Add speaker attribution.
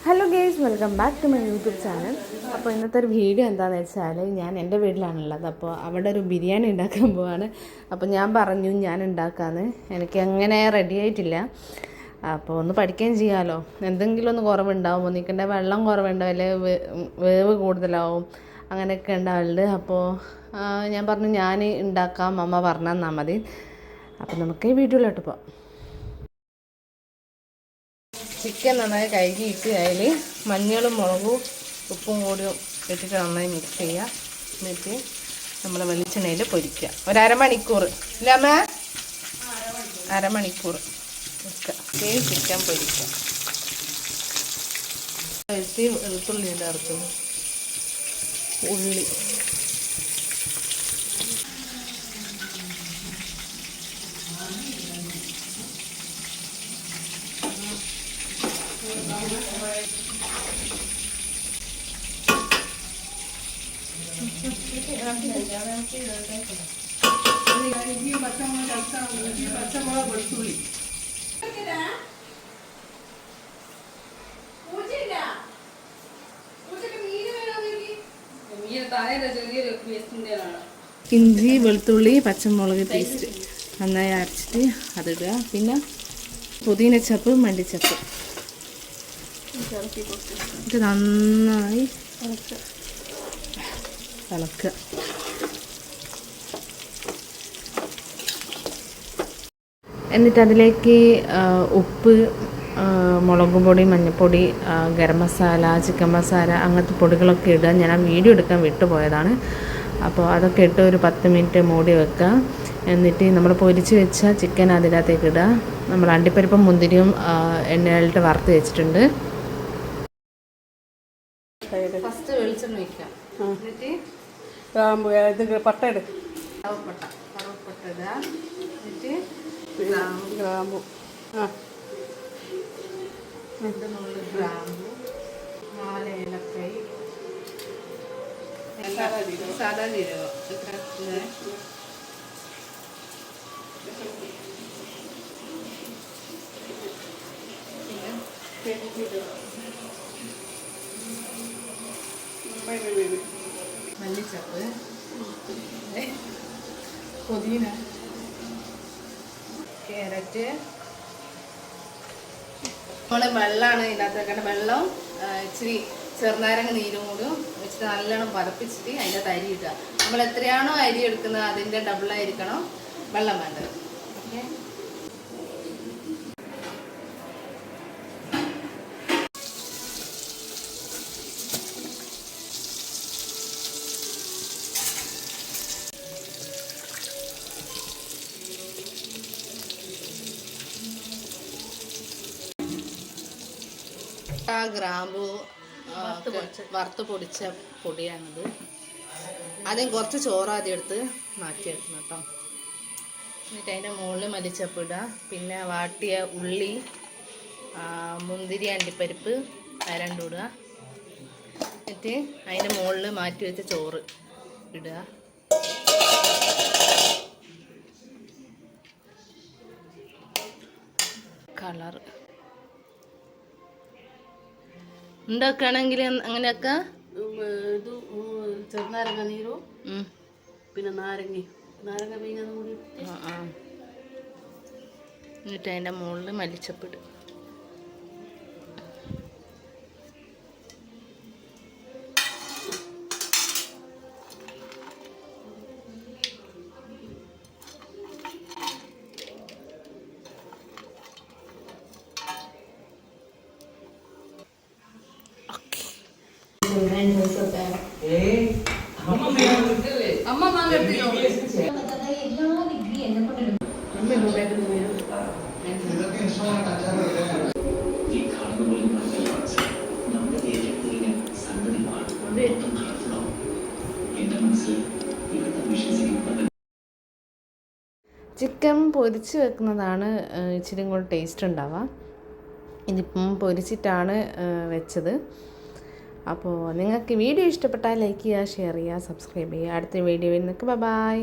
Speaker 1: Hello guys, welcome back to my YouTube channel. അപ്പോൾ ഇന്നത്തെ ഒരു വീഡിയോ എന്താണെന്ന് വെച്ചാൽ, ഞാൻ എൻ്റെ വീട്ടിലാണുള്ളത്. അപ്പോൾ അവിടെ ഒരു ബിരിയാണി ഉണ്ടാക്കാൻ പോവാണ്. അപ്പോൾ ഞാൻ പറഞ്ഞു ഞാൻ ഉണ്ടാക്കാമെന്ന്. എനിക്ക് അങ്ങനെ റെഡി ആയിട്ടില്ല. അപ്പോൾ ഒന്ന് പഠിക്കുകയും ചെയ്യാമല്ലോ. എന്തെങ്കിലും ഒന്ന് കുറവുണ്ടാവും, ഒന്നിക്കണ്ട വെള്ളം കുറവുണ്ടാവും, അല്ലെങ്കിൽ വേവ് കൂടുതലാവും, അങ്ങനെയൊക്കെ ഉണ്ടാവലുണ്ട്. അപ്പോൾ ഞാൻ പറഞ്ഞു ഞാൻ ഉണ്ടാക്കാം, അമ്മ പറഞ്ഞു തന്നാൽ മതി. അപ്പോൾ നമുക്ക് ഈ വീഡിയോയിലോട്ട് പോകാം. ചിക്കൻ നന്നായി കഴുകിയിട്ട് അതിൽ മഞ്ഞളും മുളകും ഉപ്പും കൂടി ഇട്ടിട്ട് നന്നായി മിക്സ് ചെയ്യുക. എന്നിട്ട് നമ്മൾ വെളിച്ചെണ്ണയിൽ പൊരിക്കുക. ഒരു അരമണിക്കൂർ ഇല്ല അമ്മ, അരമണിക്കൂർ വെക്കുക. ചിക്കൻ പൊരിക്കുക. വെളുത്തുള്ളി ചേർക്കും, ഉള്ളി,
Speaker 2: പച്ചമുളക്, വെളുത്തുള്ളി,
Speaker 1: ഇഞ്ചി, വെളുത്തുള്ളി, പച്ചമുളക് പേസ്റ്റ് നന്നായി അരച്ചിട്ട് അതിടുക. പിന്നെ പുതിനച്ചപ്പ്, മല്ലിച്ചപ്പ് ഇത് നന്നായി ഇളക്കുക. എന്നിട്ട് അതിലേക്ക് ഉപ്പ്, മുളക് പൊടി, മഞ്ഞൾപ്പൊടി, ഗരം മസാല, ചിക്കൻ മസാല അങ്ങനത്തെ പൊടികളൊക്കെ ഇടുക. ഞാൻ ആ വീഡിയോ എടുക്കാൻ വിട്ടുപോയതാണ്. അപ്പോൾ അതൊക്കെ ഇട്ട് ഒരു 10 മിനിറ്റ് മൂടി വെക്കുക. എന്നിട്ട് നമ്മൾ പൊരിച്ച് വെച്ച ചിക്കൻ അതിനകത്തേക്ക് ഇടുക. നമ്മൾ അണ്ടിപ്പരിപ്പും മുന്തിരിയും എണ്ണയിലിട്ട് വറുത്ത് വെച്ചിട്ടുണ്ട്. ഫസ്റ്റ് വെളിച്ചെണ്ണ വയ്ക്കുക. എന്നിട്ട്
Speaker 2: പട്ട ഇടുക.
Speaker 1: കറുവപ്പട്ട ഇടുക. എന്നിട്ട്
Speaker 2: ഗ്രാമ്പു,
Speaker 1: ഗ്രാമ്പു, 4 ഏലക്കായ്, സാധാ ജീരകം, മല്ലിച്ചപ്പ്, പുതിന, ക്യാരറ്റ്. നമ്മൾ വെള്ളമാണ് ഇതിനകത്ത് വെക്കേണ്ട. വെള്ളം ഇച്ചിരി ചെറുനാരങ്ങ നീരും കൂടി വെച്ചിട്ട് നല്ലോണം പതപ്പിച്ചിട്ട് അതിൻ്റെ അരി ഇടുക. നമ്മൾ എത്രയാണോ അരി എടുക്കുന്നത് അതിൻ്റെ ഡബിളായിരിക്കണം വെള്ളം വേണ്ടത്. ഓക്കെ, ഗ്രാമ്പു വറുത്ത് പൊടിച്ച പൊടിയാണിത്. ആദ്യം കുറച്ച് ചോറ് ആദ്യം എടുത്ത് മാറ്റിയെടുക്കണം കേട്ടോ. എന്നിട്ട് അതിൻ്റെ മുകളിൽ മല്ലിച്ചപ്പ് ഇടുക. പിന്നെ വാട്ടിയ ഉള്ളി, മുന്തിരി, അണ്ടിപ്പരിപ്പ് രണ്ടും ഇടുക. എന്നിട്ട് അതിൻ്റെ മുകളിൽ മാറ്റി വെച്ച ചോറ് ഇടുക. കളർ ഉണ്ടാക്കുകയാണെങ്കിൽ അങ്ങനെയൊക്കെ
Speaker 2: ഇത് ചെറുനാരങ്ങ നീരും പിന്നെ നാരങ്ങ പിഴിഞ്ഞതും കൂടി.
Speaker 1: എന്നിട്ട് അതിൻ്റെ മുകളിൽ മല്ലിച്ചപ്പിട്. ചിക്കൻ പൊരിച്ച് വെക്കുന്നതാണ് ഇച്ചിരി കൂടി ടേസ്റ്റ് ഉണ്ടാവുക. ഇതിപ്പം പൊരിച്ചിട്ടാണ് വെച്ചത്. അപ്പോൾ നിങ്ങൾക്ക് വീഡിയോ ഇഷ്ടപ്പെട്ടാൽ ലൈക്ക് ചെയ്യുക, ഷെയർ ചെയ്യുക, സബ്സ്ക്രൈബ് ചെയ്യുക. അടുത്ത വീഡിയോയിൽ നിൽക്കുക. ബൈ.